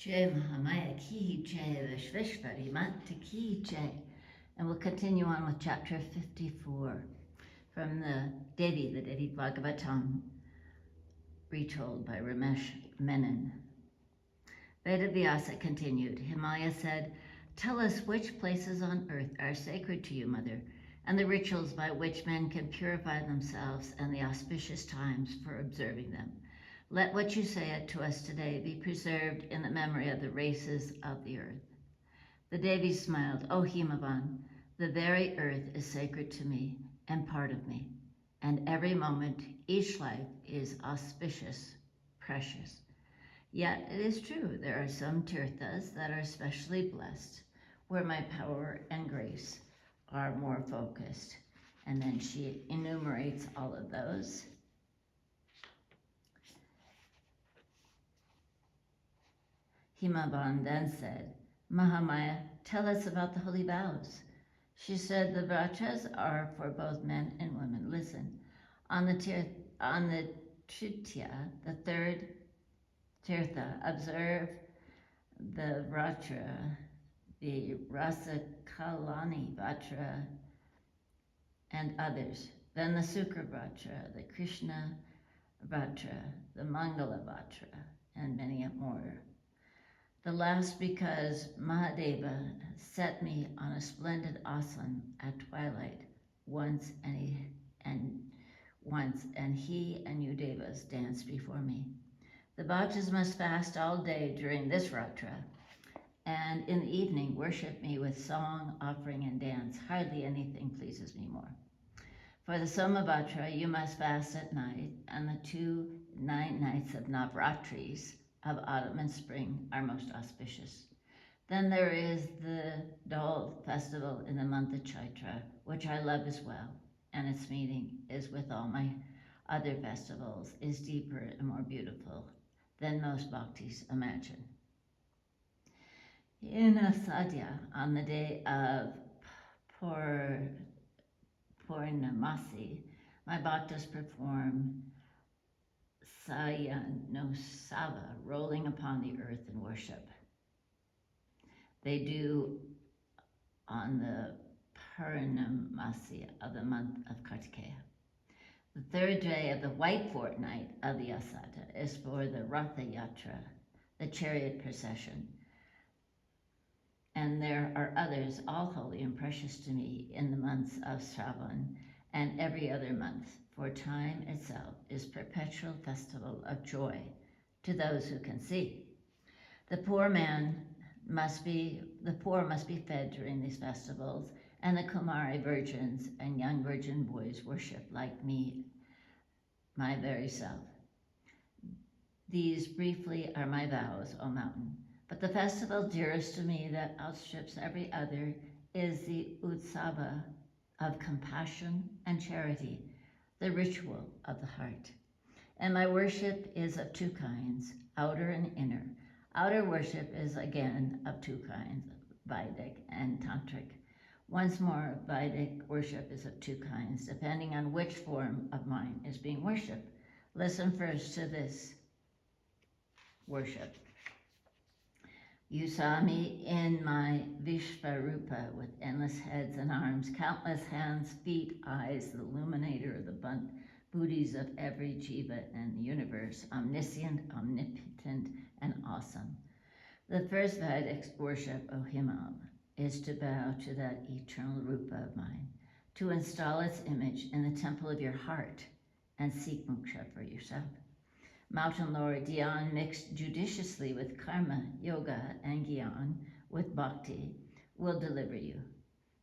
Jai Mahamaya Ki Jai Vishveshvari Mata Ki Jai. And we'll continue on with chapter 54 from the Devi Bhagavatam, retold by Ramesh, Menon. Vedavyasa continued. Himalaya said, "Tell us which places on earth are sacred to you, Mother, and the rituals by which men can purify themselves and the auspicious times for observing them. Let what you say to us today be preserved in the memory of the races of the earth." The Devi smiled. "O Himavan, the very earth is sacred to me and part of me, and every moment, each life is auspicious, precious. Yet it is true, there are some tirthas that are especially blessed, where my power and grace are more focused." And then she enumerates all of those. Himavan then said, "Mahamaya, tell us about the holy vows." She said, "The vratas are for both men and women. Listen, on the Tritiya, the third tirtha, observe the vratra, the Rasakalani vratra, and others. Then the Sukra vratra, the Krishna vratra, the Mangala vratra, and many more. The last because Mahadeva set me on a splendid asan at twilight once, and he and you devas danced before me. The bhaktas must fast all day during this ratra, and in the evening worship me with song, offering, and dance. Hardly anything pleases me more. For the Somabhatra, you must fast at night, and the 2 nights of Navratris of autumn and spring are most auspicious. Then there is the Dol festival in the month of Chaitra, which I love as well, and its meaning is with all my other festivals, is deeper and more beautiful than most bhaktis imagine. In Asadya, on the day of Purnamasi, my bhaktas perform Sayanosava, rolling upon the earth in worship. They do on the Purnamasi of the month of Kartikeya. The third day of the white fortnight of the Asata is for the Ratha Yatra, the chariot procession. And there are others, all holy and precious to me, in the months of Shravan and every other month, for time itself is perpetual festival of joy to those who can see. The poor must be fed during these festivals, and the Kumari virgins and young virgin boys worship like me, my very self. These briefly are my vows, O mountain. But the festival dearest to me that outstrips every other is the Utsava of compassion and charity, the ritual of the heart. And my worship is of two kinds, outer and inner. Outer worship is again of two kinds, Vedic and Tantric. Once more, Vedic worship is of two kinds, depending on which form of mine is being worshipped. Listen first to this worship. You saw me in my Vishvarupa with endless heads and arms, countless hands, feet, eyes, the illuminator of the booties of every jiva in the universe, omniscient, omnipotent, and awesome. The first Vedic worship, O Himal, is to bow to that eternal Rupa of mine, to install its image in the temple of your heart, and seek moksha for yourself. Mountain Lord, Dhyan mixed judiciously with karma, yoga, and gyan with bhakti will deliver you.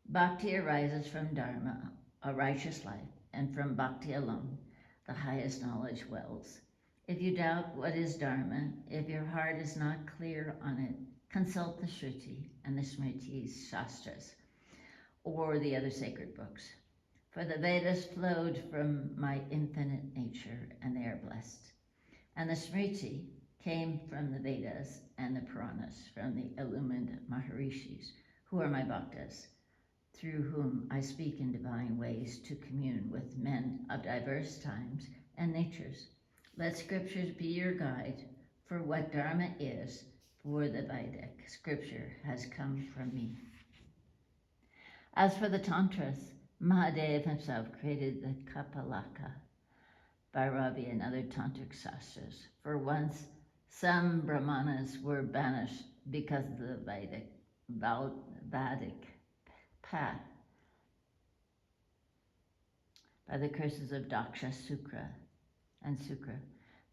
Bhakti arises from dharma, a righteous life, and from bhakti alone, the highest knowledge wells. If you doubt what is dharma, if your heart is not clear on it, consult the Shruti and the Smritis, Shastras, or the other sacred books. For the Vedas flowed from my infinite nature, and they are blessed. And the Smriti came from the Vedas, and the Puranas from the illumined Maharishis, who are my bhaktas, through whom I speak in divine ways to commune with men of diverse times and natures. Let scriptures be your guide for what dharma is, for the Vedic scripture has come from me. As for the Tantras, Mahadev himself created the Kapalaka, Bhairavi, and other tantric sastras. For once, some brahmanas were banished because of the Vedic path by the curses of Daksha, Sukra.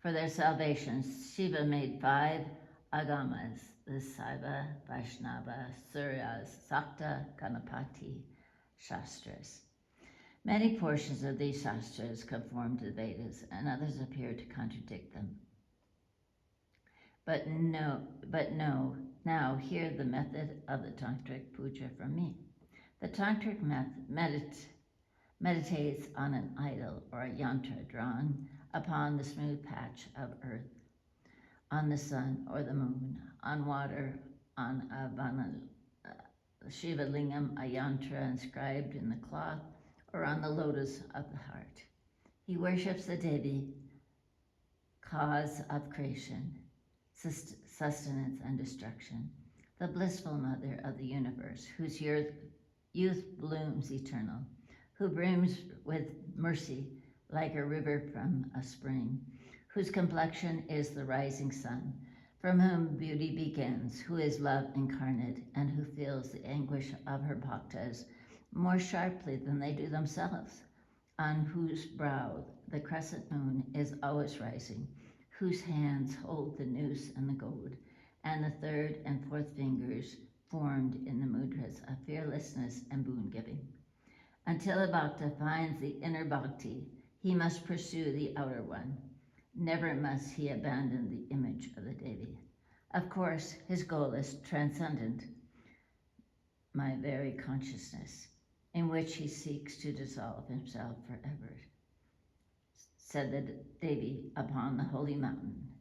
For their salvation, Shiva made 5 agamas, the Saiva, Vaishnava, Suryas, Sakta, Ganapati Shastras. Many portions of these Shastras conform to the Vedas, and others appear to contradict them. But now hear the method of the Tantric Puja from me. The Tantric meditates on an idol or a yantra drawn upon the smooth patch of earth, on the sun or the moon, on water, on a Shiva Lingam, a yantra inscribed in the cloth, or on the lotus of the heart. He worships the Devi, cause of creation, sustenance and destruction, the blissful mother of the universe, whose youth blooms eternal, who brims with mercy like a river from a spring, whose complexion is the rising sun, from whom beauty begins, who is love incarnate, and who feels the anguish of her bhaktas more sharply than they do themselves, on whose brow the crescent moon is always rising, whose hands hold the noose and the goad, and the third and fourth fingers formed in the mudras of fearlessness and boon-giving. Until a bhakta finds the inner bhakti, he must pursue the outer one. Never must he abandon the image of the Devi. Of course, his goal is transcendent, my very consciousness, in which he seeks to dissolve himself forever, said the Devi upon the holy mountain,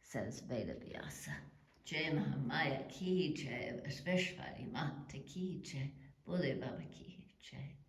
says Veda Vyasa. Jai Mahamaya ki jai, Vishwari Mata ki jai, Bole Baba ki jai.